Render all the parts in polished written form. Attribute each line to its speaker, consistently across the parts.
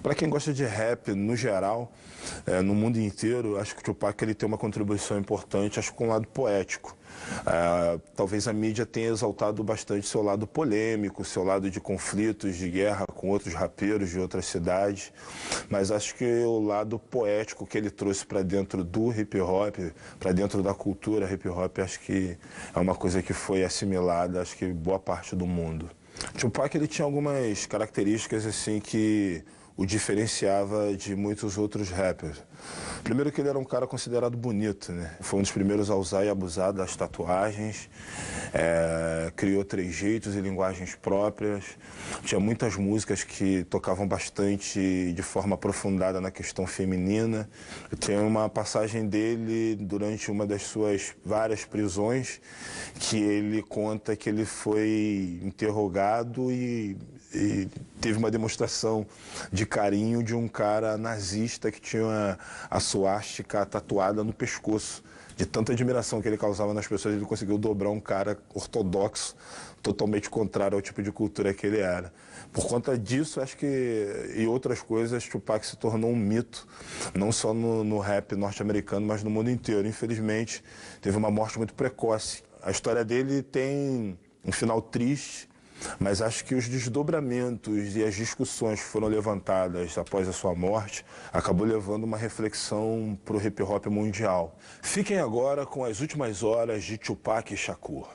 Speaker 1: Para quem gosta de rap, no geral, no mundo inteiro, acho que o Tupac ele tem uma contribuição importante, acho que com um lado poético. Talvez a mídia tenha exaltado bastante seu lado polêmico, seu lado de conflitos, de guerra com outros rapeiros de outras cidades, mas acho que o lado poético que ele trouxe para dentro do hip hop, para dentro da cultura hip hop, acho que é uma coisa que foi assimilada, acho que boa parte do mundo. Tupac ele tinha algumas características assim que o diferenciava de muitos outros rappers. Primeiro que ele era um cara considerado bonito, né? Foi um dos primeiros a usar e abusar das tatuagens, criou trejeitos e linguagens próprias, tinha muitas músicas que tocavam bastante de forma aprofundada na questão feminina. Tem uma passagem dele durante uma das suas várias prisões que ele conta que ele foi interrogado e teve uma demonstração de carinho de um cara nazista que tinha a suástica tatuada no pescoço. De tanta admiração que ele causava nas pessoas, ele conseguiu dobrar um cara ortodoxo, totalmente contrário ao tipo de cultura que ele era. Por conta disso, acho que, e outras coisas, Tupac se tornou um mito, não só no rap norte-americano, mas no mundo inteiro. Infelizmente, teve uma morte muito precoce. A história dele tem um final triste, mas acho que os desdobramentos e as discussões que foram levantadas após a sua morte acabou levando uma reflexão para o hip hop mundial. Fiquem agora com as últimas horas de Tupac Shakur.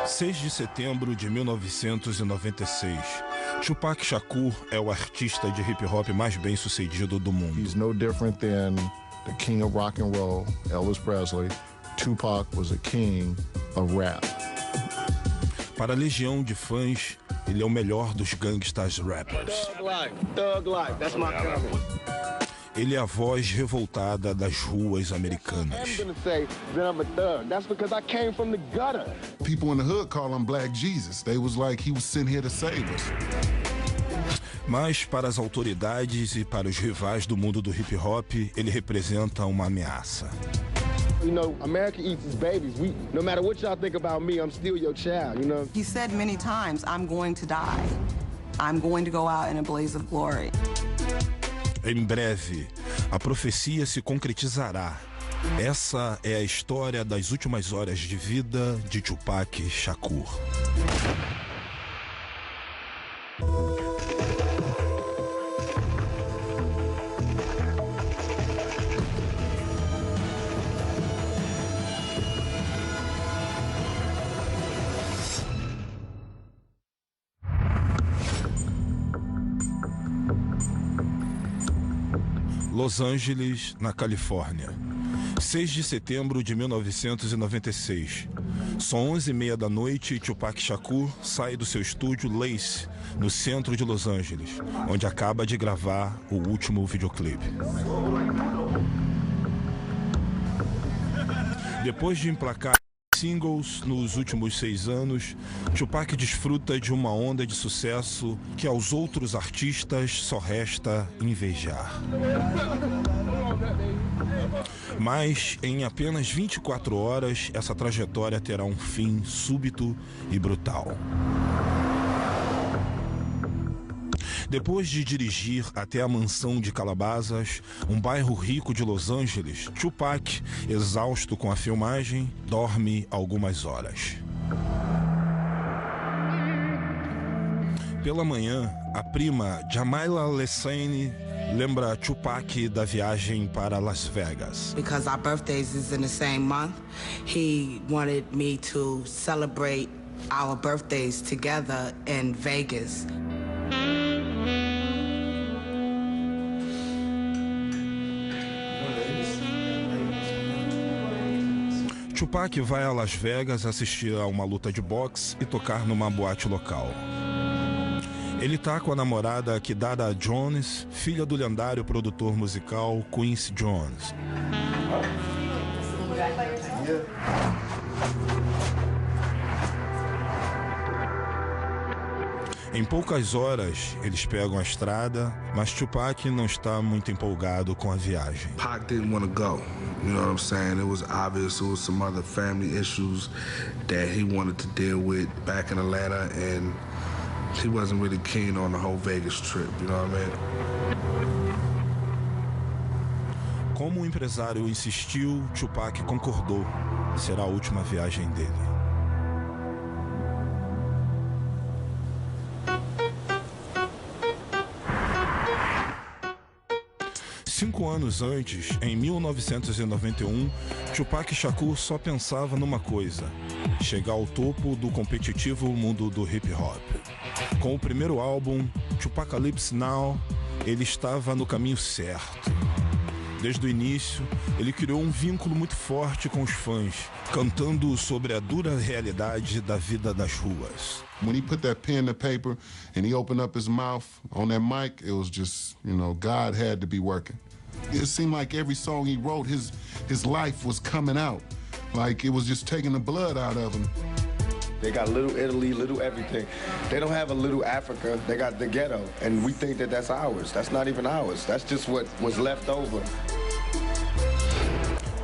Speaker 1: 6 de setembro de 1996. Tupac Shakur é o artista de hip hop mais bem sucedido do mundo.
Speaker 2: He's no different than the king of rock and roll, Elvis Presley. Tupac was a king of rap.
Speaker 1: Para a legião de fãs, ele é o melhor dos gangsters rappers.
Speaker 3: Thug life, that's my comment.
Speaker 1: Ele é a voz revoltada das ruas americanas.
Speaker 3: I'm gonna say that I'm a thug. That's because I came from the gutter.
Speaker 2: People in the hood call him Black Jesus. They was like he was sent here to save us.
Speaker 1: Mas para as autoridades e para os rivais do mundo do hip hop, ele representa uma ameaça.
Speaker 3: You know, America eats its babies. No matter what y'all think about me, I'm still your child, you know?
Speaker 4: He said many times, I'm going to die. I'm going to go out in a blaze of glory.
Speaker 1: Em breve, a profecia se concretizará. Essa é a história das últimas horas de vida de Tupac Shakur. Los Angeles, na Califórnia. 6 de setembro de 1996. São 11h30 da noite e Tupac Shakur sai do seu estúdio Lace, no centro de Los Angeles, onde acaba de gravar o último videoclipe. Depois de emplacar singles nos últimos 6 anos, Tupac desfruta de uma onda de sucesso que aos outros artistas só resta invejar. Mas em apenas 24 horas, essa trajetória terá um fim súbito e brutal. Depois de dirigir até a mansão de Calabasas, um bairro rico de Los Angeles, Tupac, exausto com a filmagem, dorme algumas horas. Pela manhã, a prima Jamila Lessane lembra Tupac da viagem para Las Vegas.
Speaker 4: Because our birthdays is in the same month, he wanted me to celebrate our birthdays together in Vegas.
Speaker 1: Tupac vai a Las Vegas assistir a uma luta de boxe e tocar numa boate local. Ele tá com a namorada Kidada Jones, filha do lendário produtor musical Quincy Jones. Em poucas horas, eles pegam a estrada, mas Tupac não está muito empolgado com a viagem.
Speaker 5: Pac didn't want to go. You know what I'm saying? It was obvious there was some other family issues that he wanted to deal with back in Atlanta, and he wasn't really keen on the whole Vegas trip, you know what I mean?
Speaker 1: Como o empresário insistiu, Tupac concordou. Será a última viagem dele. Cinco anos antes, em 1991, Tupac Shakur só pensava numa coisa: chegar ao topo do competitivo mundo do hip hop. Com o primeiro álbum, Tupacalypse Now, ele estava no caminho certo. Desde o início, ele criou um vínculo muito forte com os fãs, cantando sobre a dura realidade da vida das ruas.
Speaker 2: When he put that pen to paper and he opened up his mouth on that mic, it was just, you know, God had to be working. It seemed like every song he wrote, his life was coming out. Like it was just taking the blood out of him.
Speaker 3: They got Little Italy, Little everything. They don't have a Little Africa. They got the ghetto, and we think that that's ours. That's not even ours. That's just what was left over.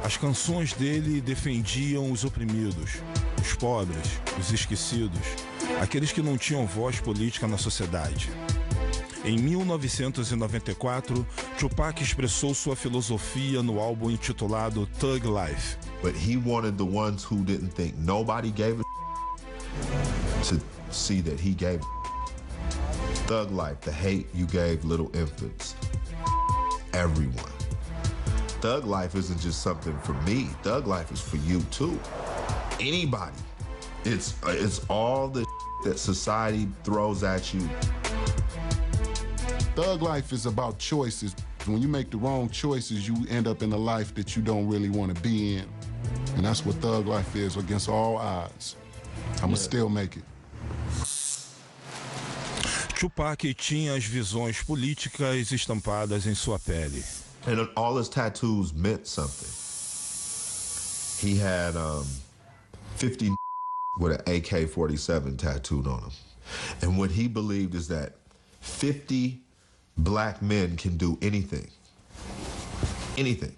Speaker 1: As canções dele defendiam os oprimidos, os pobres, os esquecidos, aqueles que não tinham voz política na sociedade. Em 1994, Tupac expressou sua filosofia no álbum intitulado Thug Life.
Speaker 6: But he wanted the ones who didn't think nobody gave a to see that he gave Thug Life, the hate you gave little infants. Everyone. Thug Life isn't just something for me. Thug Life is for you too. Anybody. It's all the that society throws at you.
Speaker 2: Thug life is about choices. When you make the wrong choices, you end up in a life that you don't really want to be in. And that's what thug life is, against all odds. I'ma still make it.
Speaker 1: Tupac tinha as visões políticas estampadas em sua pele.
Speaker 6: And all his tattoos meant something. He had 50 with an AK-47 tattooed on him. And what he believed is that 50 black men can do anything. Anything.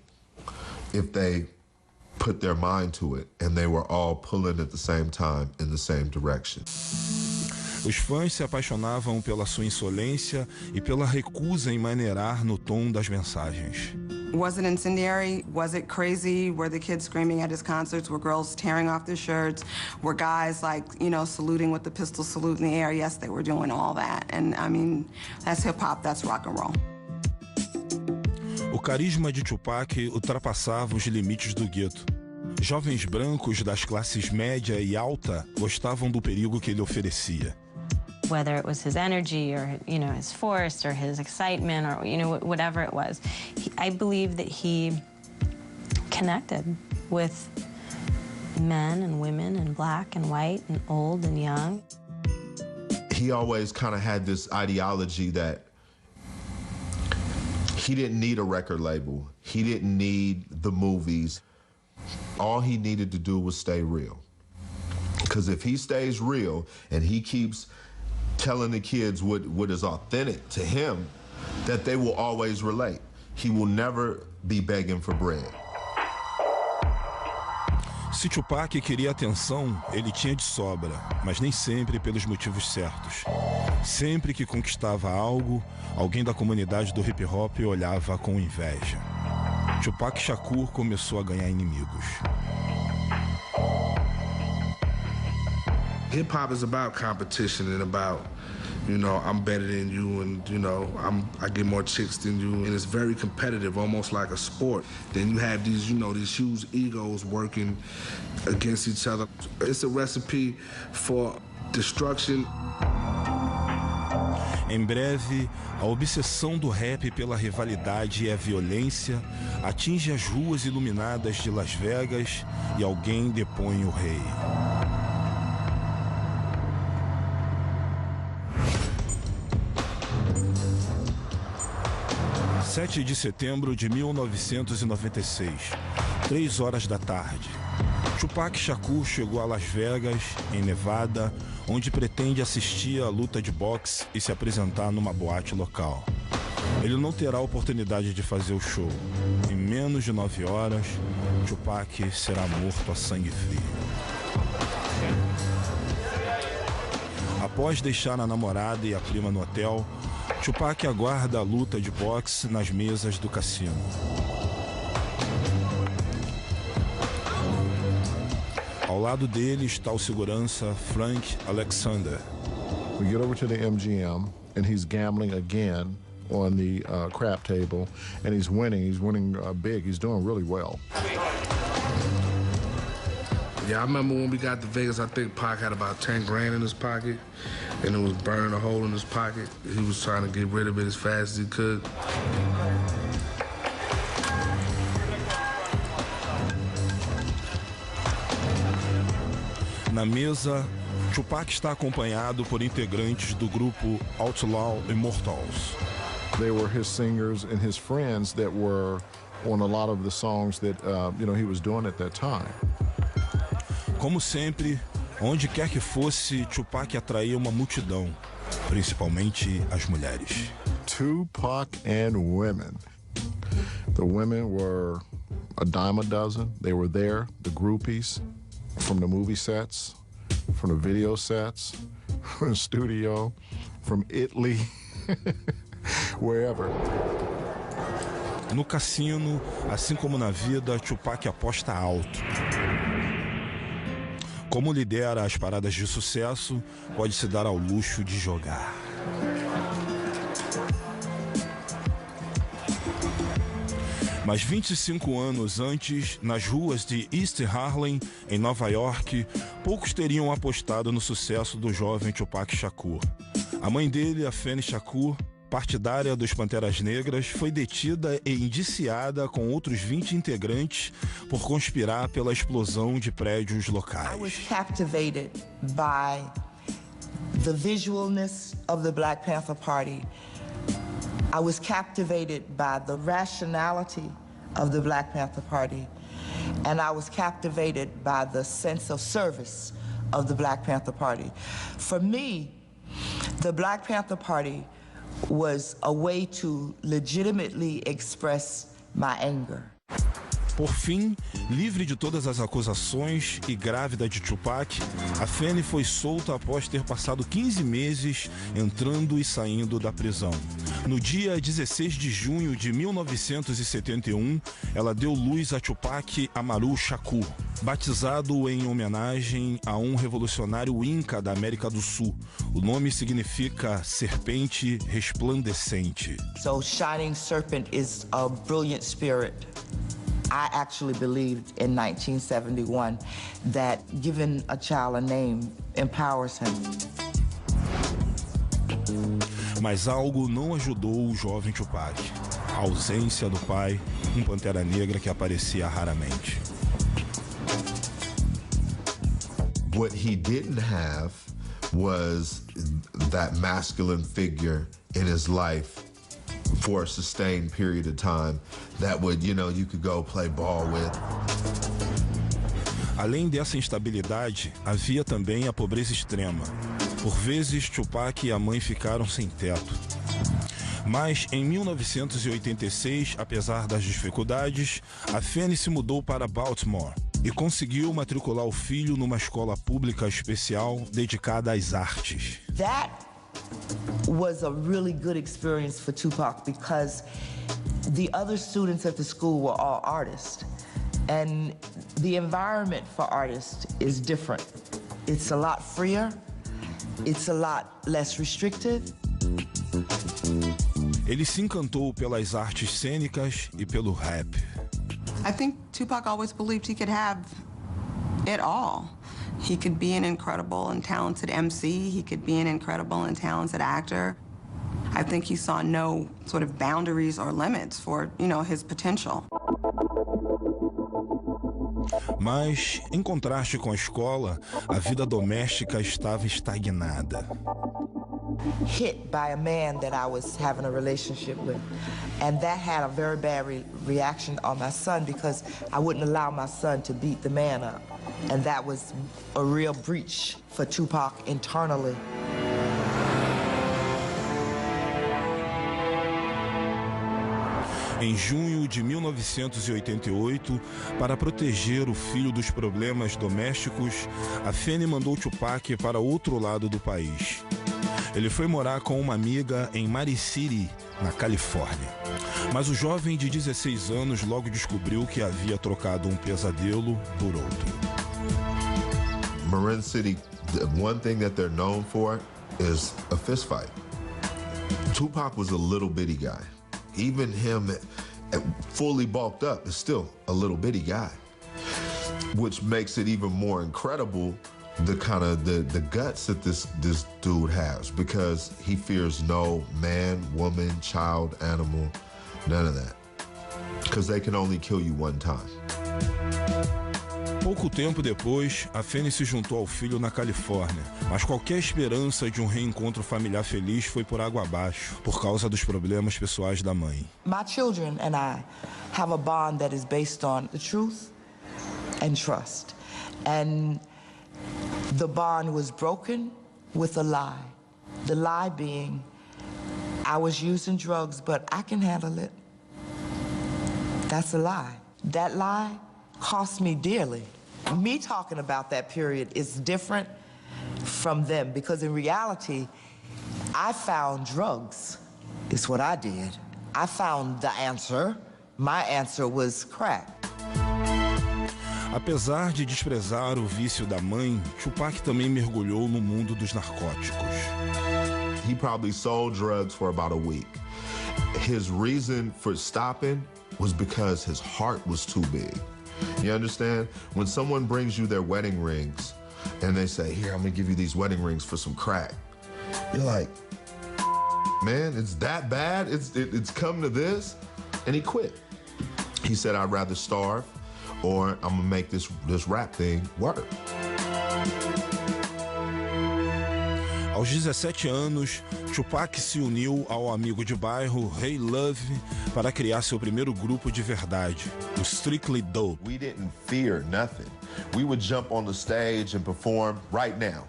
Speaker 6: If they put their mind to it, and they were all pulling at the same time in the same direction.
Speaker 1: Os fãs se apaixonavam pela sua insolência e pela recusa em maneirar no tom das mensagens.
Speaker 4: Was it incendiary? Was it crazy? Were the kids screaming at his concerts? Were girls tearing off their shirts? Were guys, like, you know, saluting with the pistol salute in the air? Yes, they were doing all that. And, I mean, that's hip-hop, that's rock and roll.
Speaker 1: O carisma de Tupac ultrapassava os limites do gueto. Jovens brancos das classes média e alta gostavam do perigo que ele oferecia.
Speaker 7: Whether it was his energy or, you know, his force or his excitement or, you know, whatever it was, I believe that he connected with men and women and black and white and old and young.
Speaker 6: He always kind of had this ideology that he didn't need a record label. He didn't need the movies. All he needed to do was stay real. Because if he stays real and he keeps telling the kids what is authentic to him, that they will always relate. He will never be begging for bread.
Speaker 1: Se Tupac queria atenção, ele tinha de sobra, mas nem sempre pelos motivos certos. Sempre que conquistava algo, alguém da comunidade do hip hop olhava com inveja. Tupac Shakur começou a ganhar inimigos.
Speaker 5: Hip hop is about competition and about, you know, I'm better than you, and you know, I get more chicks than you, and it's very competitive, almost like a sport. Then you have these, you know, these huge egos working against each other. It's a recipe for destruction.
Speaker 1: Em breve, a obsessão do rap pela rivalidade e a violência atinge as ruas iluminadas de Las Vegas e alguém depõe o rei. 7 de setembro de 1996, 3 horas da tarde. Tupac Shakur chegou a Las Vegas, em Nevada, onde pretende assistir à luta de boxe e se apresentar numa boate local. Ele não terá a oportunidade de fazer o show. Em menos de 9 horas, Tupac será morto a sangue frio. Após deixar a namorada e a prima no hotel, Tupac aguarda a luta de boxe nas mesas do cassino. Ao lado dele está o segurança Frank Alexander.
Speaker 2: We get over to the MGM, and he's gambling again on the crap table, and he's winning. He's winning big. He's doing really well.
Speaker 5: Yeah, I remember when we got to Vegas, I think Pac had about 10 grand in his pocket, and it was burning a hole in his pocket. He was trying to get rid of it as fast as he could.
Speaker 1: Na mesa, Tupac está acompanhado por integrantes do grupo Outlaw Immortals.
Speaker 2: They were his singers and his friends that were on a lot of the songs that he was doing at that time.
Speaker 1: Como sempre, onde quer que fosse, Tupac atraía uma multidão, principalmente as mulheres.
Speaker 2: Tupac and women. The women were a dime a dozen. They were there, the groupies, from the movie sets, from the video sets, from the studio, from Italy, wherever.
Speaker 1: No cassino, assim como na vida, Tupac aposta alto. Como lidera as paradas de sucesso, pode se dar ao luxo de jogar. Mas 25 anos antes, nas ruas de East Harlem, em Nova York, poucos teriam apostado no sucesso do jovem Tupac Shakur. A mãe dele, a Afeni Shakur, partidária dos Panteras Negras, foi detida e indiciada com outros 20 integrantes por conspirar pela explosão de prédios locais.
Speaker 8: I was captivated by the visualness of the Black Panther Party. I was captivated by the rationality of the Black Panther Party. And I was captivated by the sense of service of the Black Panther Party. For me, the Black Panther Party was a way to legitimately express my anger.
Speaker 1: Por fim, livre de todas as acusações e grávida de Tupac, Afeni foi solta após ter passado 15 meses entrando e saindo da prisão. No dia 16 de junho de 1971, ela deu luz a Tupac Amaru Shakur, batizado em homenagem a um revolucionário inca da América do Sul. O nome significa serpente resplandecente.
Speaker 8: So Shining Serpent is a brilliant spirit. I actually believed in 1971 that giving a child a name empowers him.
Speaker 1: Mas algo não ajudou o jovem Tupac. A ausência do pai, um Pantera Negra que aparecia raramente.
Speaker 6: What he didn't have was that masculine figure in his life for a sustained period of time that would, you could go play ball with.
Speaker 1: Além dessa instabilidade, havia também a pobreza extrema. Por vezes, Tupac e a mãe ficaram sem teto. Mas, em 1986, apesar das dificuldades, Afeni se mudou para Baltimore e conseguiu matricular o filho numa escola pública especial dedicada às artes.
Speaker 8: That was a really good experience for Tupac because the other students at the school were all artists. And the environment for artists is different. It's a lot freer. It's a lot less restrictive.
Speaker 1: Ele se encantou pelas artes cênicas e pelo rap.
Speaker 4: I think Tupac always believed he could have it all. He could be an incredible and talented MC. He could be an incredible and talented actor. I think he saw no sort of boundaries or limits for, his potential.
Speaker 1: Mas, em contraste com a escola, a vida doméstica estava estagnada.
Speaker 8: Hit by a man that I was having a relationship with. And that had a very bad reaction on my son because I wouldn't allow my son to beat the man up. And that was a real breach for Tupac internally.
Speaker 1: Em junho de 1988, para proteger o filho dos problemas domésticos, a Fanny mandou Tupac para outro lado do país. Ele foi morar com uma amiga em Marin City, na Califórnia. Mas o jovem de 16 anos logo descobriu que havia trocado um pesadelo por outro.
Speaker 6: Marin City, the one thing that they're known for is a fist fight. Tupac was a little bitty guy. Even him, fully bulked up, is still a little bitty guy, which makes it even more incredible the kind of the guts that this dude has, because he fears no man, woman, child, animal, none of that, because they can only kill you one time.
Speaker 1: Pouco tempo depois, a Fanny se juntou ao filho na Califórnia, mas qualquer esperança de um reencontro familiar feliz foi por água abaixo, por causa dos problemas pessoais da mãe.
Speaker 8: My children and I have a bond that is based on the truth and trust. And the bond was broken with a lie. The lie being, I was using drugs, but I can handle it. That's a lie. That lie cost me dearly. Me talking about that period is different from them, because in reality, I found drugs. It's what I did. I found the answer. My answer was crack.
Speaker 1: Apesar de desprezar o vício da mãe, Tupac também mergulhou no mundo dos narcóticos.
Speaker 6: He probably sold drugs for about a week. His reason for stopping was because his heart was too big. You understand? When someone brings you their wedding rings and they say, here, I'm gonna give you these wedding rings for some crack. You're like, man, it's that bad? It's come to this? And he quit. He said, I'd rather starve or I'm gonna make this rap thing work.
Speaker 1: Aos 17 anos, Tupac se uniu ao amigo de bairro Ray Love para criar seu primeiro grupo de verdade, o Strictly Dope.
Speaker 6: We didn't fear nothing. We would jump on the stage and perform right now.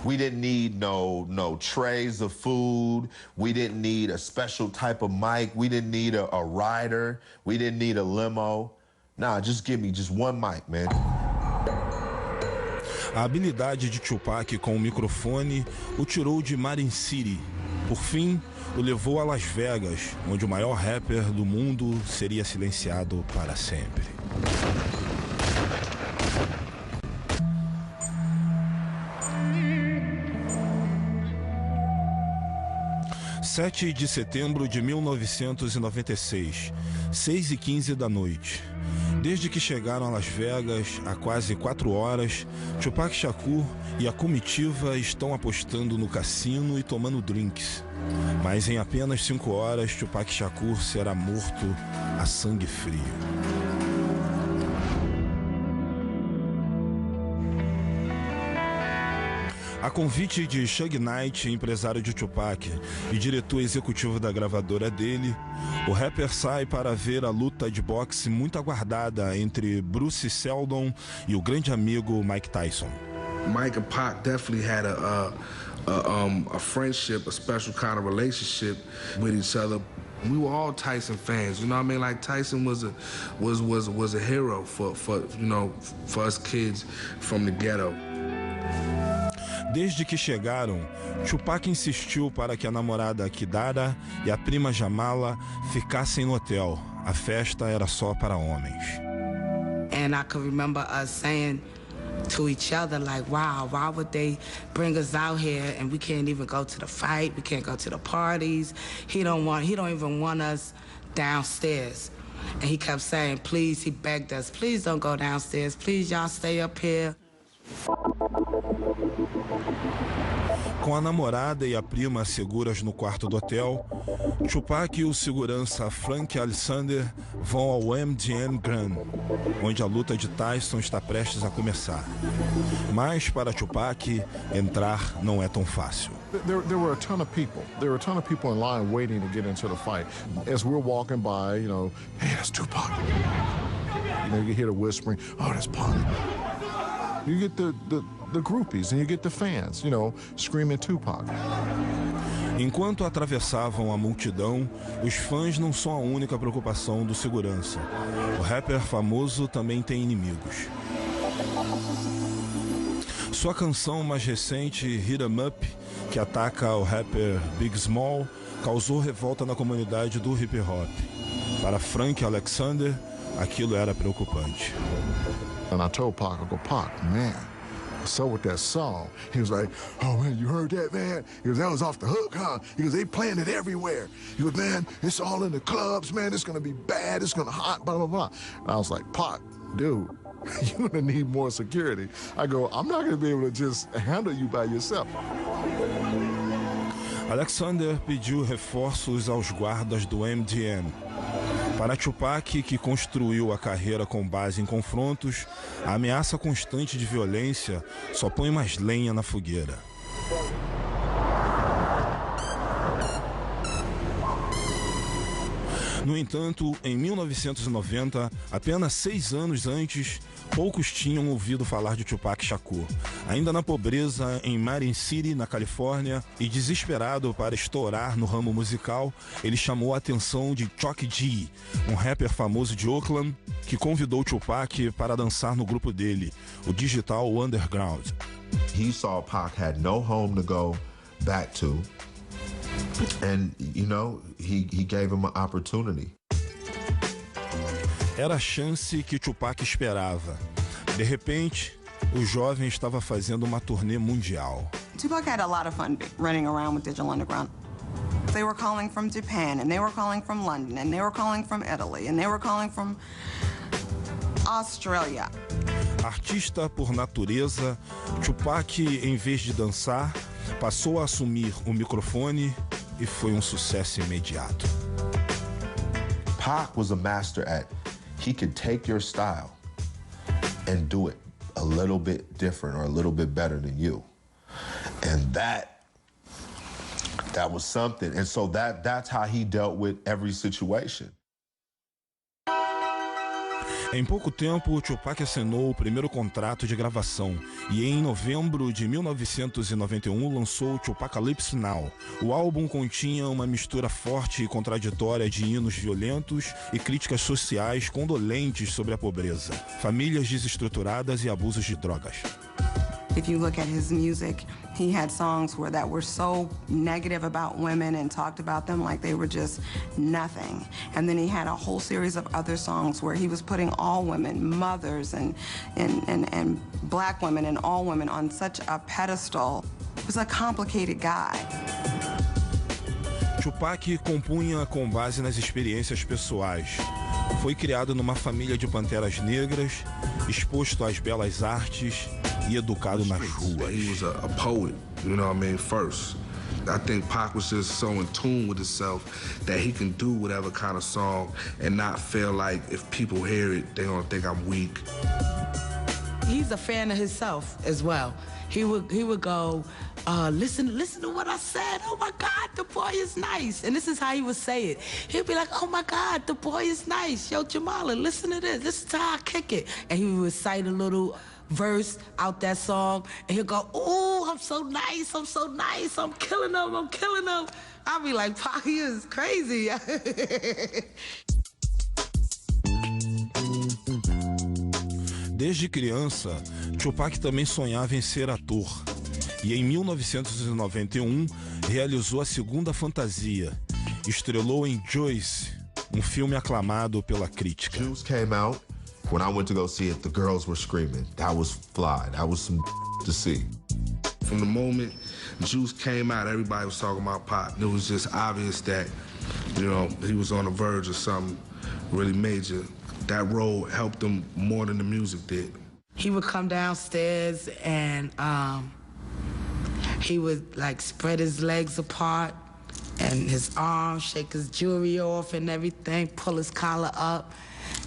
Speaker 6: We didn't need no trays of food. We didn't need a special type of mic. We didn't need a rider. We didn't need a limo. Nah, just give me just one mic, man.
Speaker 1: A habilidade de Tupac com o microfone o tirou de Marin City. Por fim, o levou a Las Vegas, onde o maior rapper do mundo seria silenciado para sempre. (7 de setembro de 1996, 6h15 da noite. Desde que chegaram a Las Vegas, há quase 4 horas, Tupac Shakur e a comitiva estão apostando no cassino e tomando drinks. Mas em apenas 5 horas, Tupac Shakur será morto a sangue frio. A convite de Suge Knight, empresário de Tupac e diretor executivo da gravadora dele, o rapper sai para ver a luta de boxe muito aguardada entre Bruce Seldon e o grande amigo Mike Tyson.
Speaker 5: Mike and Pac definitely had a friendship, a special kind of relationship with each other. We were all Tyson fans, you know what I mean? Like Tyson was a hero for us kids from the ghetto.
Speaker 1: Desde que chegaram, Tupac insistiu para que a namorada Kidara e a prima Jamala ficassem no hotel. A festa era só para homens.
Speaker 9: And I could remember us saying to each other, like, wow, why would they bring us out here and we can't even go to the fight, we can't go to the parties. He don't even want us downstairs. And he kept saying, please, he begged us, please don't go downstairs, please y'all stay up here.
Speaker 1: Com a namorada e a prima seguras no quarto do hotel, Tupac e o segurança Frank Alexander vão ao MGM Grand, onde a luta de Tyson está prestes a começar. Mas para Tupac, entrar não é tão fácil.
Speaker 2: There were a ton of people. There were a ton of people in line waiting to get into the fight. As we're walking by, hey, that's Tupac. You hear the whispering, oh, that's Pac. You get the groupies and you get the fans, screaming Tupac.
Speaker 1: Enquanto atravessavam a multidão, os fãs não são a única preocupação do segurança. O rapper famoso também tem inimigos. Sua canção mais recente, Hit 'Em Up, que ataca o rapper Big Small, causou revolta na comunidade do hip hop. Para Frank Alexander, aquilo era preocupante.
Speaker 2: And I told Pac, I go, Pac, man, so with that song, he was like, oh man, you heard that, man? He goes, that was off the hook, huh? He goes, they playing it everywhere. He goes, man, it's all in the clubs, man, it's gonna be bad, it's gonna hot, blah, blah, blah. And I was like, Pac, dude, you're gonna need more security. I go, I'm not gonna be able to just handle you by yourself.
Speaker 1: Alexander pediu reforços aos guardas do MDM. Para Tupac, que construiu a carreira com base em confrontos, a ameaça constante de violência só põe mais lenha na fogueira. No entanto, em 1990, apenas 6 anos antes, poucos tinham ouvido falar de Tupac Shakur. Ainda na pobreza, em Marin City, na Califórnia, e desesperado para estourar no ramo musical, ele chamou a atenção de Chuck D, um rapper famoso de Oakland, que convidou Tupac para dançar no grupo dele, o Digital Underground.
Speaker 6: He saw Pac had no home to go back to. And, you know, he gave him an opportunity.
Speaker 1: Era a chance que Tupac esperava. De repente, o jovem estava fazendo uma turnê mundial.
Speaker 4: Tupac had a lot of fun running around with Digital Underground. They were calling from Japan, and they were calling from London, and they were calling from Italy, and they were calling from Australia.
Speaker 1: Artista por natureza, Tupac, em vez de dançar, passou a assumir o microfone e foi um sucesso imediato.
Speaker 6: Pac was a master at, he could take your style and do it a little bit different or a little bit better than you. And that was something. And so that's how he dealt with every situation.
Speaker 1: Em pouco tempo, Tupac assinou o primeiro contrato de gravação e em novembro de 1991 lançou Tupacalypse Now. O álbum continha uma mistura forte e contraditória de hinos violentos e críticas sociais condolentes sobre a pobreza, famílias desestruturadas e abusos de drogas.
Speaker 4: If you look at his music, he had songs that were so negative about women and talked about them like they were just nothing. And then he had a whole series of other songs where he was putting all women, mothers and black women and all women on such a pedestal. He was a complicated guy.
Speaker 1: Tupac compunha com base nas experiências pessoais. Foi criado numa família de panteras negras, exposto às belas artes e educado nas ruas.
Speaker 5: He was a poet, you know what I mean, first. I think Pac was just so in tune with himself that he can do whatever kind of song and not feel like if people hear it, they're gonna think I'm weak.
Speaker 9: He's a fan of himself as well. He would go, listen to what I said. Oh my God, the boy is nice. And this is how he would say it. He'd be like, oh my God, the boy is nice. Yo, Jamala, listen to this. This is how I kick it. And he would recite a little verse out that song, and he'll go, "Ooh, I'm so nice, I'm so nice, I'm killing them, I'm killing them." I'll be like, Pac, he is crazy.
Speaker 1: Desde criança, Tupac também sonhava em ser ator. E em 1991, realizou a segunda fantasia. Estrelou em Joyce, um filme aclamado pela crítica.
Speaker 6: Juice came out. When I went to go see it, the girls were screaming. That was fly. That was some to see.
Speaker 5: From the moment Juice came out, everybody was talking about Pac. It was just obvious that, you know, he was on the verge of something really major. That role helped him more than the music did.
Speaker 9: He would come downstairs and he would like spread his legs apart and his arms, shake his jewelry off and everything, pull his collar up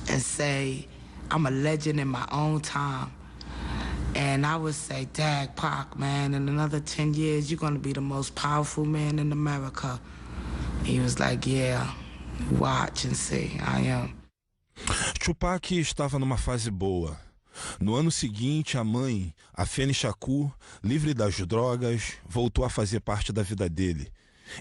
Speaker 9: and say, "I'm a legend in my own time." And I would say, "Dag, Pac, man, in another 10 years, you're gonna be the most powerful man in America." He was like, "Yeah, watch and see, I am."
Speaker 1: Tupac estava numa fase boa. No ano seguinte, a mãe, Afeni Shakur, livre das drogas, voltou a fazer parte da vida dele.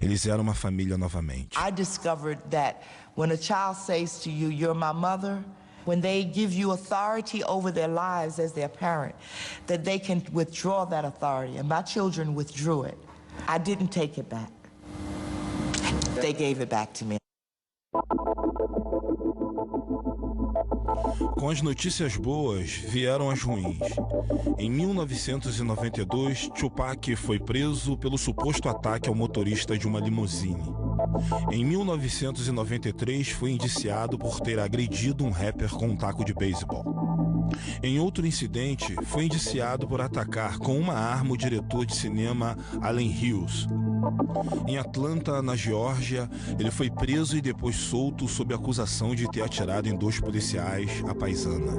Speaker 1: Eles eram uma família novamente.
Speaker 8: I discovered that when a child says to you, "You're my mother," when they give you authority over their lives as their parent, that they can withdraw that authority. And my children withdrew it. I didn't take it back. They gave it back to me.
Speaker 1: Com as notícias boas, vieram as ruins. Em 1992, Tupac foi preso pelo suposto ataque ao motorista de uma limusine. Em 1993, foi indiciado por ter agredido um rapper com um taco de beisebol. Em outro incidente, foi indiciado por atacar com uma arma o diretor de cinema Allen Hughes. Em Atlanta, na Geórgia, ele foi preso e depois solto sob acusação de ter atirado em 2 policiais à paisana.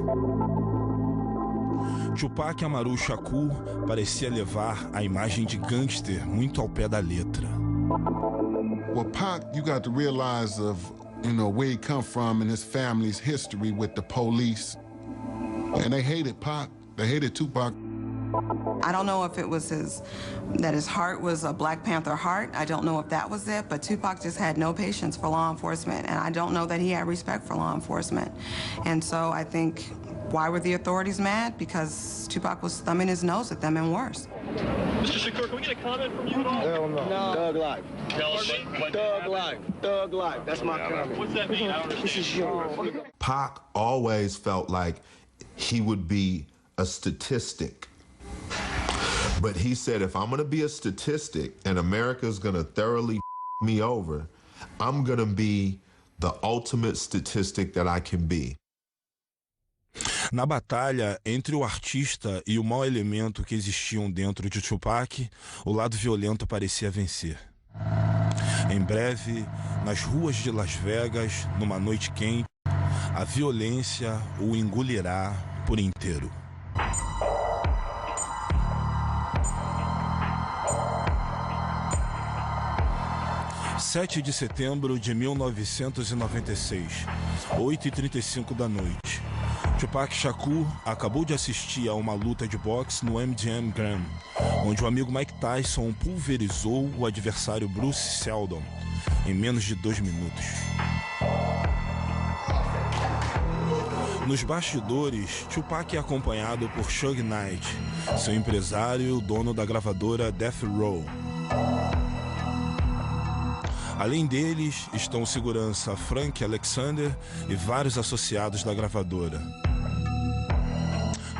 Speaker 1: Tupac Amaru Shakur parecia levar a imagem de gangster muito ao pé da letra.
Speaker 2: Well, Pac, you got to realize of, where he come from and his family's history with the police. And they hated Pac. They hated Tupac.
Speaker 4: I don't know if it was that his heart was a Black Panther heart. I don't know if that was it, but Tupac just had no patience for law enforcement, and I don't know that he had respect for law enforcement. And so I think, why were the authorities mad? Because Tupac was thumbing his nose at them and worse.
Speaker 10: Mr. Shakur, can we get a comment from you at all?
Speaker 3: Hell no. Thug life.
Speaker 10: Thug
Speaker 3: life. Thug life. That's my comment.
Speaker 10: What's that mean? I don't understand.
Speaker 6: Pac always felt like he would be a statistic. But he said, if I'm going to be a statistic and America's going to thoroughly me over, I'm going to be the ultimate statistic that I can be.
Speaker 1: Na batalha entre o artista e o mau elemento que existiam dentro de Tupac, o lado violento parecia vencer. Em breve, nas ruas de Las Vegas, numa noite quente, a violência o engolirá por inteiro. (7 de setembro de 1996, 8h35 da noite. Tupac Shakur acabou de assistir a uma luta de boxe no MGM Grand, onde o amigo Mike Tyson pulverizou o adversário Bruce Seldon em menos de 2 minutos. Nos bastidores, Tupac é acompanhado por Suge Knight, seu empresário e o dono da gravadora Death Row. Além deles, estão o segurança Frank Alexander e vários associados da gravadora.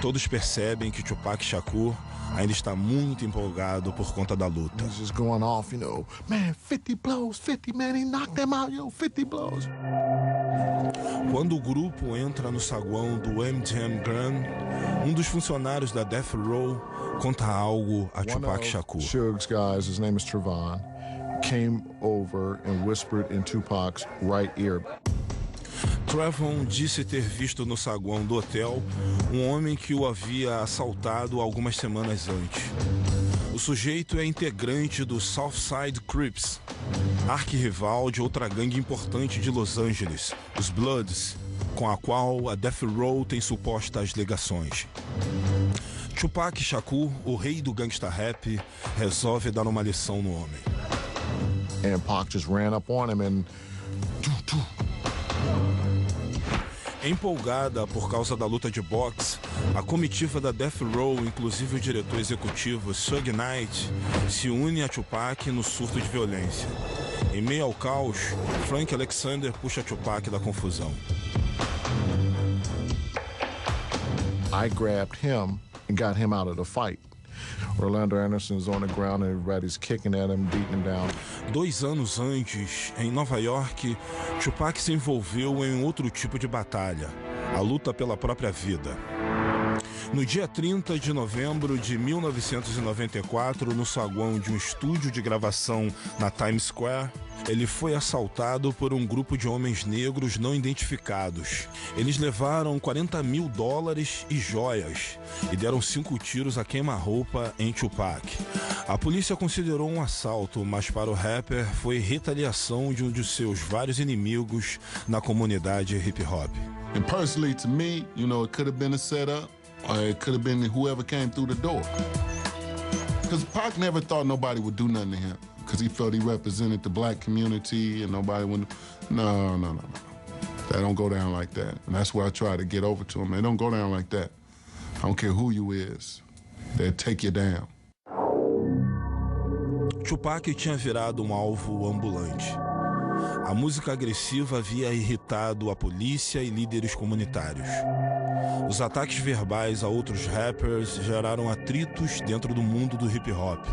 Speaker 1: Todos percebem que Tupac Shakur ainda está muito empolgado por conta da luta.
Speaker 2: He's just going off, man, 50 blows, 50, man, he knocked them out, 50 blows.
Speaker 1: Quando o grupo entra no saguão do MGM Grand, um dos funcionários da Death Row conta algo a Tupac Shakur.
Speaker 2: Suge's guys, his name is Trevon, came over and whispered in Tupac's right ear.
Speaker 1: Trevon disse ter visto no saguão do hotel um homem que o havia assaltado algumas semanas antes. O sujeito é integrante do Southside Crips, arquirrival de outra gangue importante de Los Angeles, os Bloods, com a qual a Death Row tem supostas ligações. Tupac Shakur, o rei do gangsta rap, resolve dar uma lição no homem.
Speaker 2: And Pac just ran up on him and...
Speaker 1: Empolgada por causa da luta de boxe, a comitiva da Death Row, inclusive o diretor executivo Suge Knight, se une a Tupac no surto de violência. Em meio ao caos, Frank Alexander puxa Tupac da confusão.
Speaker 2: I grabbed him and got him out of the fight. Orlando Anderson's on the ground and everybody's kicking at him, beating him down.
Speaker 1: 2 anos antes, em Nova York, Tupac se envolveu em outro tipo de batalha, a luta pela própria vida. No dia 30 de novembro de 1994, no saguão de um estúdio de gravação na Times Square, ele foi assaltado por um grupo de homens negros não identificados. Eles levaram $40 mil e joias e deram 5 tiros a queima-roupa em Tupac. A polícia considerou um assalto, mas para o rapper foi retaliação de um de seus vários inimigos na comunidade hip-hop.
Speaker 2: And personally, to me, it could have been a setup, or it could have been whoever came through the door. Because Pac never thought nobody would do nothing to him. because he felt he represented the black community and nobody would. No. That don't go down like that. And that's what I try to get over to him. They don't go down like that. I don't care who you is. They'll take you down.
Speaker 1: Tupac tinha virado um alvo ambulante. A música agressiva havia irritado a polícia e líderes comunitários. Os ataques verbais a outros rappers geraram atritos dentro do mundo do hip-hop.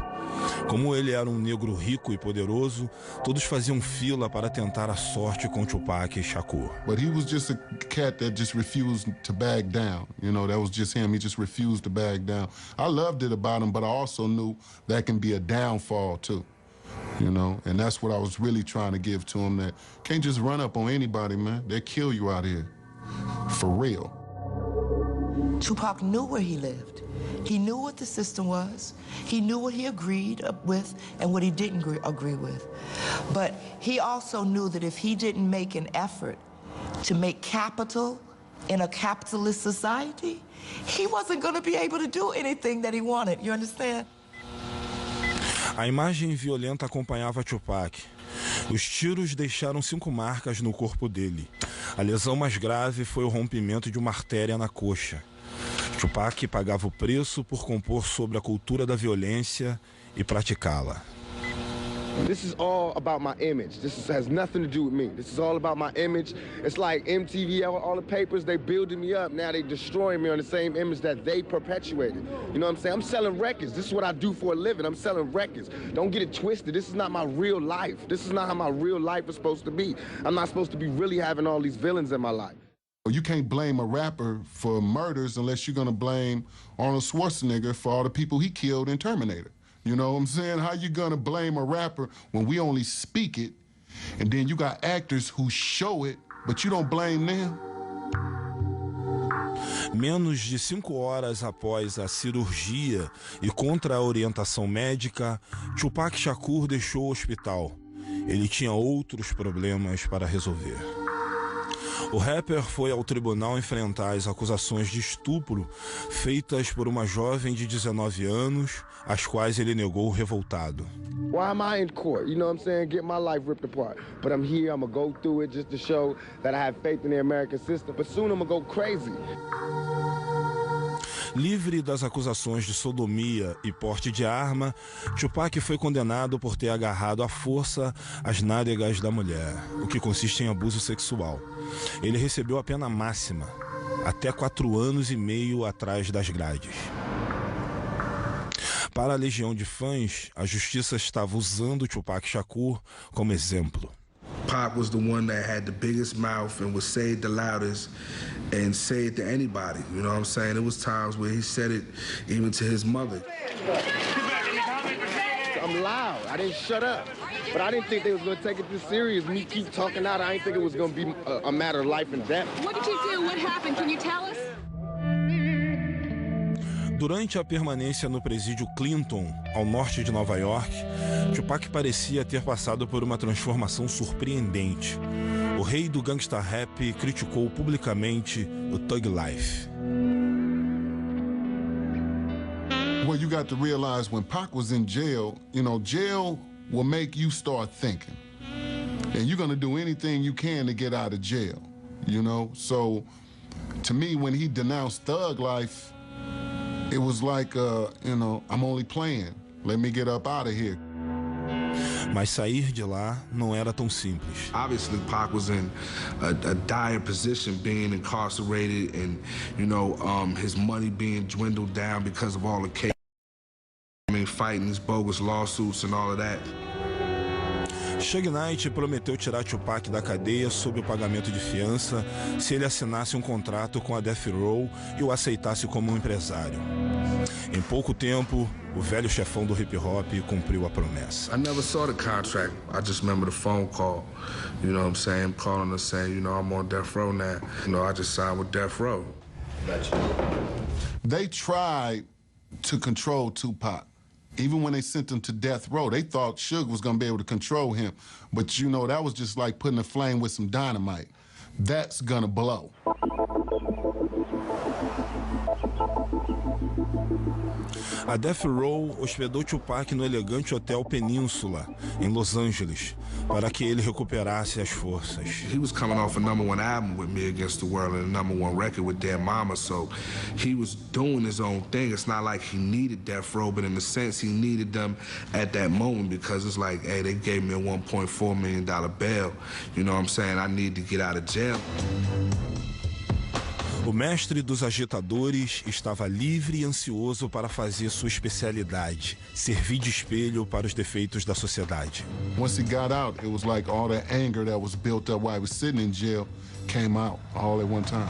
Speaker 1: Como ele era um negro rico e poderoso, todos faziam fila para tentar a sorte com Tupac e Shakur.
Speaker 2: But he was just a cat that just refused to back down. You know, that was just him. He just refused to back down. I loved it about him, but I also knew that can be a downfall too. You know, and that's what I was really trying to give to him, that can't just run up on anybody, man. They'll kill you out here. For real.
Speaker 8: Tupac knew where he lived. He knew what the system was. He knew what he agreed with and what he didn't agree with. But he also knew that if he didn't make an effort to make capital in a capitalist society, he wasn't going to be able to do anything that he wanted. You understand?
Speaker 1: A imagem violenta acompanhava Tupac. Os tiros deixaram 5 marcas no corpo dele. A lesão mais grave foi o rompimento de uma artéria na coxa. Tupac pagava o preço por compor sobre a cultura da violência e praticá-la.
Speaker 3: This is all about my image. This has nothing to do with me. This is all about my image. It's like MTV, all the papers, they building me up. Now they destroying me on the same image that they perpetuated. You know what I'm saying? I'm selling records. This is what I do for a living. I'm selling records. Don't get it twisted. This is not my real life. This is not how my real life is supposed to be. I'm not supposed to be really having all these villains in my life.
Speaker 2: You can't blame a rapper for murders unless you're going to blame Arnold Schwarzenegger for all the people he killed in Terminator. You know what I'm saying? How you gonna blame a rapper when we only speak it, and then you got actors who show it, but you don't blame them?
Speaker 1: Menos de 5 horas após a cirurgia e contra a orientação médica, Tupac Shakur deixou o hospital. Ele tinha outros problemas para resolver. O rapper foi ao tribunal enfrentar as acusações de estupro feitas por uma jovem de 19 anos, as quais ele negou revoltado.
Speaker 3: Why am I in court? You know what I'm saying? Get my life ripped apart. But I'm here, I'm gonna go through it just to show that I have faith in the American system. But soon I'm gonna go crazy.
Speaker 1: Livre das acusações de sodomia e porte de arma, Tupac foi condenado por ter agarrado à força as nádegas da mulher, o que consiste em abuso sexual. Ele recebeu a pena máxima, até 4 anos e meio atrás das grades. Para a legião de fãs, a justiça estava usando Tupac Shakur como exemplo.
Speaker 5: Pac was the one that had the biggest mouth and would say it the loudest and say it to anybody. You know what I'm saying? There was times where he said it even to his mother.
Speaker 3: I'm loud. I didn't shut up. But I didn't think they was going to take it this serious. Me keep talking out, I didn't think it was going to be a matter of life and death.
Speaker 11: What did you do? What happened? Can you tell us?
Speaker 1: Durante a permanência no presídio Clinton, ao norte de Nova York, Tupac parecia ter passado por uma transformação surpreendente. O rei do gangsta rap criticou publicamente o Thug Life.
Speaker 2: Well, you got to realize when Pac was in jail, you know, jail will make you start thinking. And you're going to do anything you can to get out of jail, you know? So, to me, when he denounced Thug Life, it was like, you know, I'm only playing. Let me get up out of here.
Speaker 1: Mas sair de lá não era tão simples.
Speaker 5: Obviously, Pac was in a dire position, being incarcerated, and you know, his money being dwindled down because of all the case. I mean, fighting these bogus lawsuits and all of that.
Speaker 1: Suge Knight prometeu tirar Tupac da cadeia sob o pagamento de fiança se ele assinasse um contrato com a Death Row e o aceitasse como um empresário. Em pouco tempo, o velho chefão do hip-hop cumpriu a promessa.
Speaker 5: I never saw the contract. I just remember the phone call. You know what I'm saying? Calling us saying, you know, I'm on Death Row now. You know, I just signed with Death Row.
Speaker 2: They tried to control Tupac. Even when they sent him to death row, they thought Suge was going to be able to control him. But, you know, that was just like putting a flame with some dynamite. That's going to blow.
Speaker 1: A Death Row hospedou Tupac no elegante Hotel Península, em Los Angeles, para que ele recuperasse as forças.
Speaker 5: He was coming off a #1 album with Me Against the World and a #1 record with Dead Mama, so he was doing his own thing. It's not like he needed Death Row, but in a sense he needed them at that moment because it's like, hey, they gave me a $1.4 million bail. You know what I'm saying? I need to get out of jail.
Speaker 1: O mestre dos agitadores estava livre e ansioso para fazer sua especialidade, servir de espelho para os defeitos da sociedade.
Speaker 2: Once he got out, it was like all that anger that was built up while he was sitting in jail came out all at one time.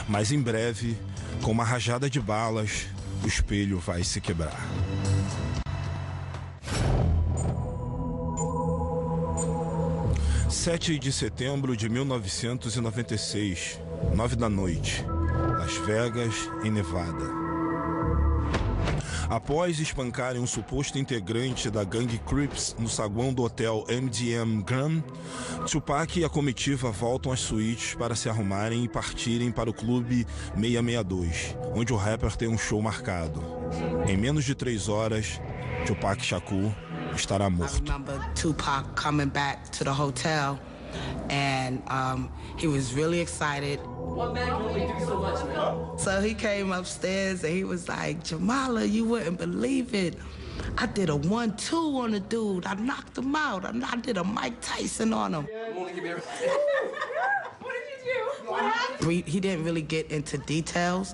Speaker 1: Mas em breve, com uma rajada de balas, o espelho vai se quebrar. – 7 de setembro de 1996, 9 da noite, Las Vegas, em Nevada. Após espancarem um suposto integrante da gangue Crips no saguão do hotel MGM Grand, Tupac e a comitiva voltam às suítes para se arrumarem e partirem para o Clube 662, onde o rapper tem um show marcado. Em menos de 3 horas, Tupac Shakur estará morto.
Speaker 9: I remember Tupac coming back to the hotel, and he was really excited.
Speaker 10: One man can only do so much, man.
Speaker 9: So he came upstairs and he was like, Jamala, you wouldn't believe it. I did a 1-2 on the dude. I knocked him out. I did a Mike Tyson on him.
Speaker 10: What did you do? What happened?
Speaker 9: He didn't really get into details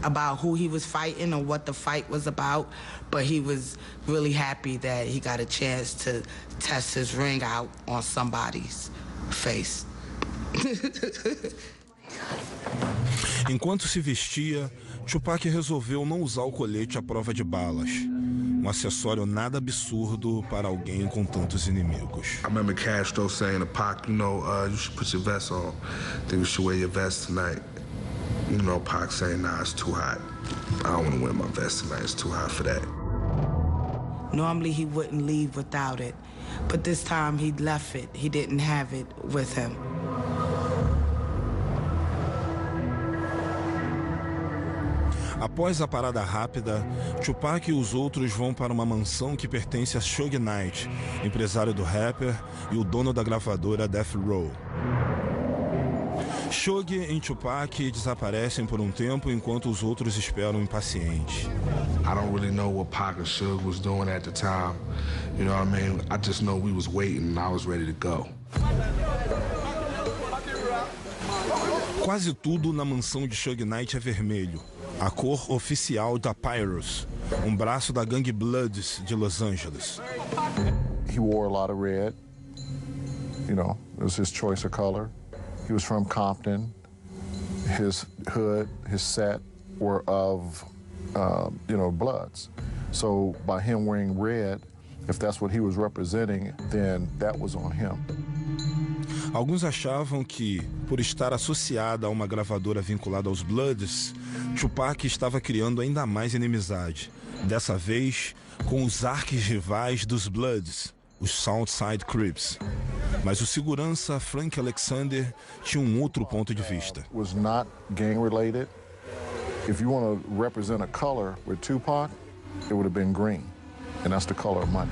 Speaker 9: about who he was fighting or what the fight was about, but he was really happy that he got a chance to test his ring out on somebody's face.
Speaker 1: Enquanto se vestia, Tupac resolveu não usar o colete à prova de balas, um acessório nada absurdo para alguém com tantos inimigos.
Speaker 5: I remember Castro saying to Pac, you know, you should put your vest on. I think you should wear your vest tonight. You know, Pac saying, nah, it's too hot. I don't want to wear my vest tonight. It's too hot for that.
Speaker 9: Normally he wouldn't leave without it, but this time he left it. He didn't have it with him.
Speaker 1: Após a parada rápida, Tupac e os outros vão para uma mansão que pertence a Suge Knight, empresário do rapper e o dono da gravadora Death Row. Suge e Tupac desaparecem por um tempo enquanto os outros esperam impacientes.
Speaker 5: I don't really know what Pac and Suge was doing at the time. You know what I mean? I just know we was waiting and I was ready to go.
Speaker 1: Quase tudo na mansão de Suge Knight é vermelho, a cor oficial da Pyros, um braço da gangue Bloods de Los Angeles.
Speaker 12: He wore a lot of red. You know, it was his choice of color. He was from Compton. His hood, his set were of, you know, Bloods. So by him wearing red, if that's what he was representing, then that was on him.
Speaker 1: Alguns achavam que, por estar associada a uma gravadora vinculada aos Bloods, Tupac estava criando ainda mais inimizade. Dessa vez, com os arquirrivais dos Bloods, os Southside Crips. Mas o segurança Frank Alexander tinha um outro ponto de vista.
Speaker 12: Was not gang related. If you want to represent a color with Tupac, it would have been green, and that's the color of money.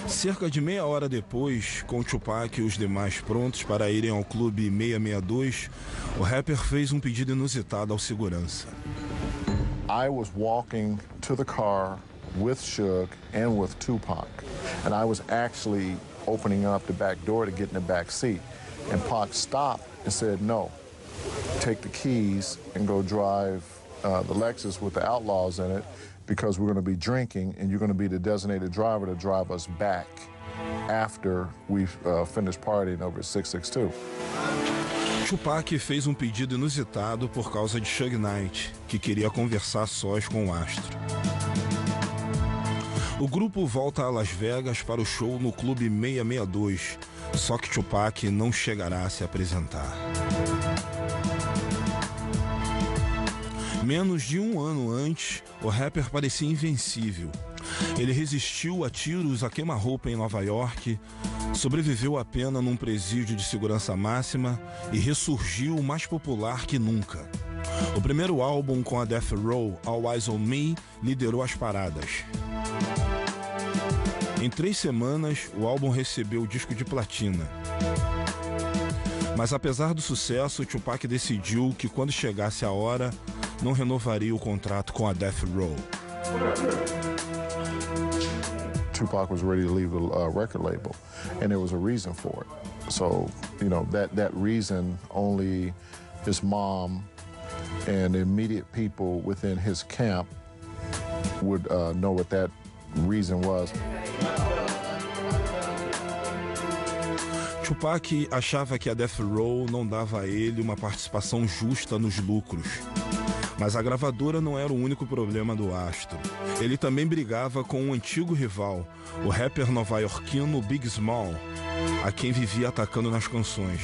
Speaker 1: Cerca de meia hora depois, com Tupac e os demais prontos para irem ao Clube 662, o rapper fez um pedido inusitado ao segurança.
Speaker 12: I was walking to the car with Suge and with Tupac, and I was actually opening up the back door to get in the back seat, and Pac stopped and said, no, take the keys and go drive the Lexus with the Outlaws in it, because we're going to be drinking and you're going to be the designated driver to drive us back after we finish partying over at 662.
Speaker 1: Tupac fez um pedido inusitado por causa de Suge Knight, que queria conversar sós com o astro. O grupo volta a Las Vegas para o show no Clube 662, só que Tupac não chegará a se apresentar. Menos de um ano antes, o rapper parecia invencível. Ele resistiu a tiros a queima-roupa em Nova York, Sobreviveu à pena num presídio de segurança máxima e ressurgiu mais popular que nunca. O primeiro álbum com a Death Row, All Eyes on Me, liderou as paradas. Em 3 semanas, o álbum recebeu o disco de platina. Mas apesar do sucesso, Tupac decidiu que quando chegasse a hora, não renovaria o contrato com a Death Row.
Speaker 12: Tupac was ready to leave the record label, and there was a reason for it. So, you know, that reason only his mom and the immediate people within his camp would know what that reason was.
Speaker 1: Tupac achava que a Death Row não dava a ele uma participação justa nos lucros. Mas a gravadora não era o único problema do astro. Ele também brigava com um antigo rival, o rapper nova-iorquino Big Small, a quem vivia atacando nas canções.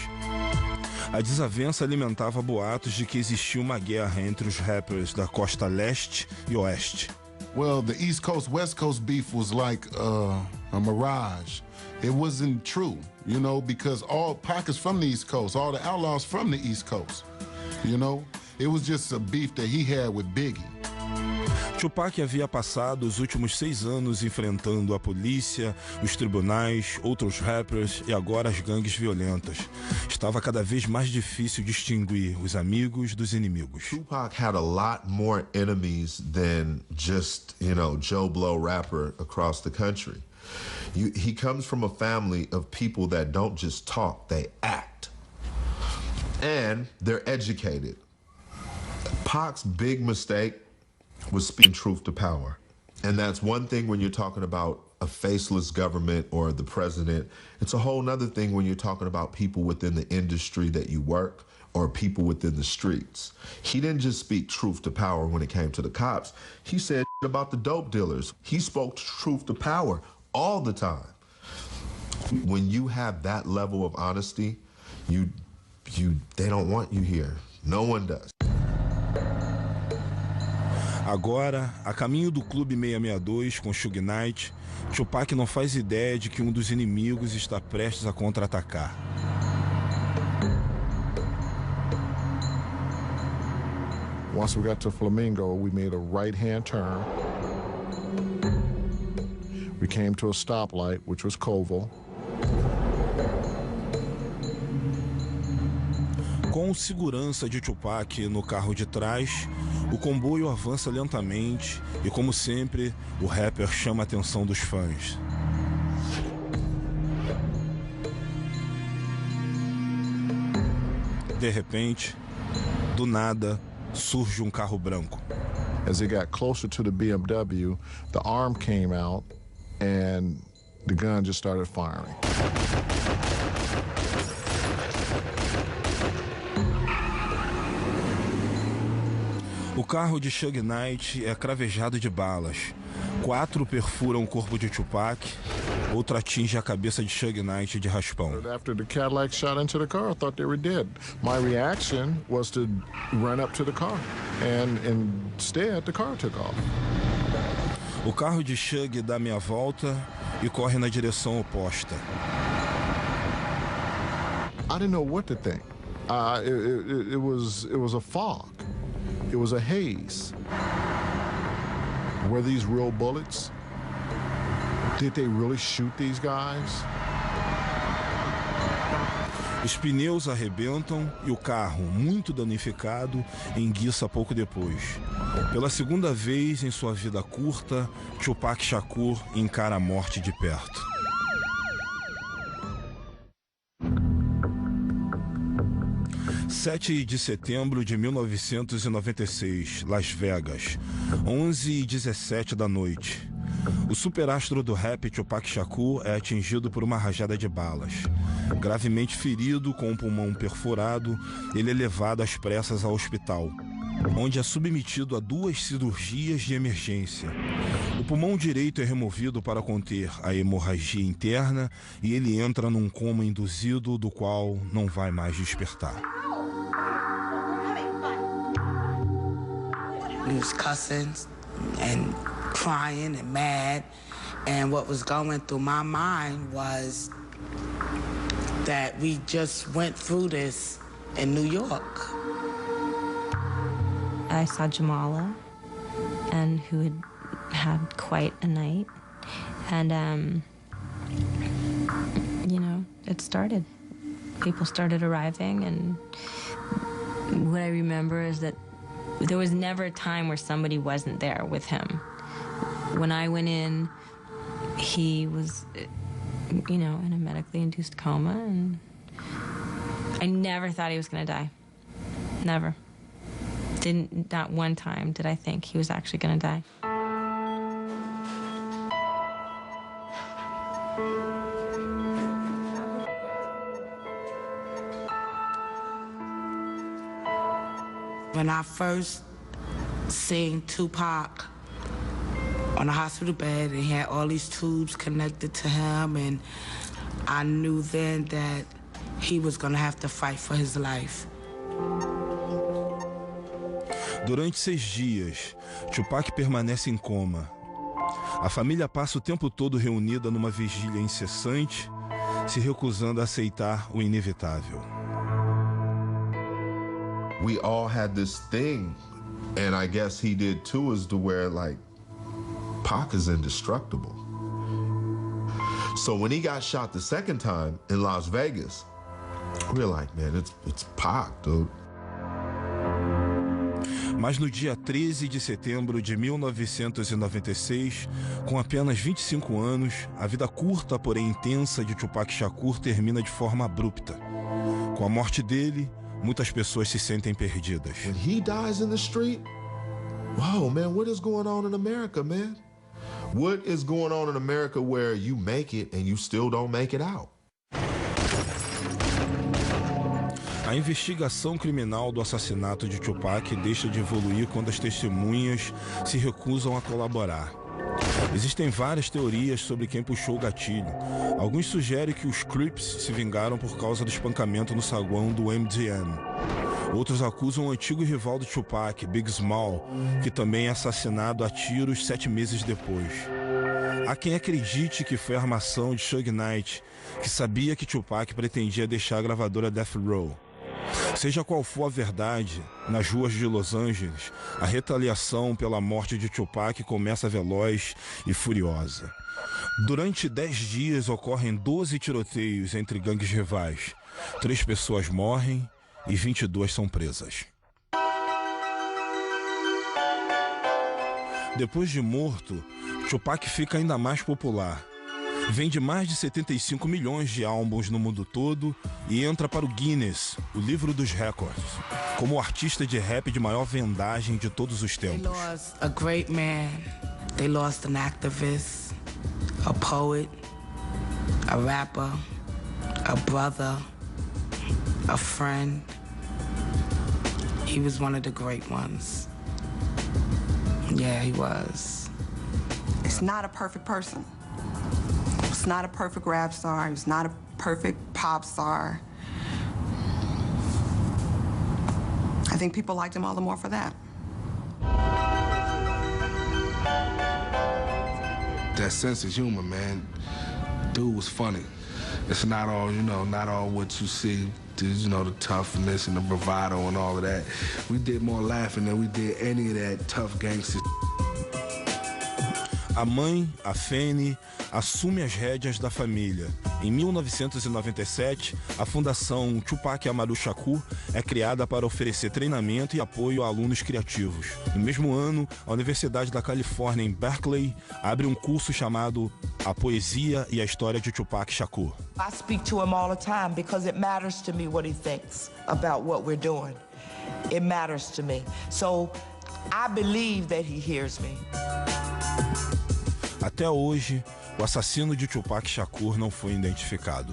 Speaker 1: A desavença alimentava boatos de que existia uma guerra entre os rappers da costa leste e oeste.
Speaker 2: Well, the East Coast-West Coast beef was like a mirage. It wasn't true, you know, because all Pac is from the East Coast, all the outlaws from the East Coast, you know? It was just a beef that he had with Biggie.
Speaker 1: Tupac havia passado os últimos 6 anos enfrentando a polícia, os tribunais, outros rappers e agora as gangues violentas. Estava cada vez mais difícil distinguir os amigos dos inimigos.
Speaker 6: Tupac had a lot more enemies than just, you know, Joe Blow rapper across the country. He comes from a family of people that don't just talk, they act. And they're educated. Pac's big mistake was speaking truth to power. And that's one thing when you're talking about a faceless government or the president. It's a whole nother thing when you're talking about people within the industry that you work or people within the streets. He didn't just speak truth to power when it came to the cops. He said about the dope dealers. He spoke truth to power all the time. When you have that level of honesty, they don't want you here. No one does.
Speaker 1: Agora, a caminho do Clube 662 com Suge Knight, Tupac não faz ideia de que um dos inimigos está prestes a contra-atacar.
Speaker 12: Once we got to Flamingo, we made a right-hand turn. We came to a stoplight, which was Koval.
Speaker 1: Com segurança de Tupac no carro de trás, o comboio avança lentamente e, como sempre, o rapper chama a atenção dos fãs. De repente, do nada, surge um carro branco.
Speaker 12: As he got closer to the BMW, the arm came out and the gun just started firing.
Speaker 1: O carro de Suge Knight é cravejado de balas. 4 perfuram o corpo de Tupac, outra atinge a cabeça de Suge Knight de raspão.
Speaker 12: After the Cadillac shot into the car, I thought they were dead. My reaction was to run up to the car, and instead the car took off.
Speaker 1: O carro de Suge dá meia volta e corre na direção oposta.
Speaker 12: I didn't know what to think. It was a fog. It was a haze. Were these real bullets? Did they really shoot these guys?
Speaker 1: Os pneus arrebentam e o carro, muito danificado, enguiça pouco depois. Pela segunda vez em sua vida curta, Tupac Shakur encara a morte de perto. (7 de setembro de 1996, Las Vegas, 11h17 da noite. O superastro do rap Tupac Shakur é atingido por uma rajada de balas. Gravemente ferido, com o pulmão perfurado, ele é levado às pressas ao hospital, onde é submetido a 2 cirurgias de emergência. O pulmão direito é removido para conter a hemorragia interna e ele entra num coma induzido do qual não vai mais despertar.
Speaker 9: He was cussing and crying and mad, and what was going through my mind was that we just went through this in New York.
Speaker 7: I saw Jamala, and who had had quite a night, and you know, it started. People started arriving, and what I remember is that there was never a time where somebody wasn't there with him. When I went in, he was, you know, in a medically induced coma, and I never thought he was going to die. Never. Not one time did I think he was actually going to die.
Speaker 9: When I first seen Tupac on a hospital bed, and he had all these tubes connected to him, and I knew then that he was gonna have to fight for his life.
Speaker 1: Durante 6 dias, Tupac permanece em coma. A família passa o tempo todo reunida numa vigília incessante, se recusando a aceitar o inevitável.
Speaker 6: We all had this thing, and I guess he did too, is to where, like, Pac is indestructible. So when he got shot the second time in Las Vegas, we were like, man, it's Pac, dude.
Speaker 1: Mas no dia 13 de setembro de 1996, com apenas 25 anos, a vida curta, porém intensa de Tupac Shakur termina de forma abrupta. Com a morte dele, muitas pessoas se sentem perdidas.
Speaker 6: When he dies in the street, wow, man, what is going on in America, man? What is going on in America where you make it and you still don't make it out?
Speaker 1: A investigação criminal do assassinato de Tupac deixa de evoluir quando as testemunhas se recusam a colaborar. Existem várias teorias sobre quem puxou o gatilho. Alguns sugerem que os Crips se vingaram por causa do espancamento no saguão do MGM. Outros acusam o antigo rival do Tupac, Big Small, que também é assassinado a tiros 7 meses depois. Há quem acredite que foi a armação de Suge Knight, que sabia que Tupac pretendia deixar a gravadora Death Row. Seja qual for a verdade, nas ruas de Los Angeles, a retaliação pela morte de Tupac começa veloz e furiosa. Durante 10 dias ocorrem 12 tiroteios entre gangues rivais. 3 pessoas morrem e 22 são presas. Depois de morto, Tupac fica ainda mais popular. Vende mais de 75 milhões de álbuns no mundo todo e entra para o Guinness, o livro dos recordes, como o artista de rap de maior vendagem de todos os tempos.
Speaker 9: They lost a great man. They lost an activist, a poet, a rapper, a brother, a friend. He was one of the great ones. Yeah, he was.
Speaker 4: It's not a perfect person. He's not a perfect rap star. He's not a perfect pop star. I think people liked him all the more for that.
Speaker 5: That sense of humor, man. Dude was funny. It's not all, you know, not all what you see, you know, the toughness and the bravado and all of that. We did more laughing than we did any of that tough gangster.
Speaker 1: A mãe, a Fanny, assume as rédeas da família. Em 1997, a Fundação Tupac Amaru Shakur é criada para oferecer treinamento e apoio a alunos criativos. No mesmo ano, a Universidade da Califórnia, em Berkeley, abre um curso chamado A Poesia e a História de Tupac Shakur.
Speaker 8: I speak to him all the time because it matters to me what he thinks about what we're doing. It matters to me. So I believe that he hears me.
Speaker 1: Até hoje, o assassino de Tupac Shakur não foi identificado.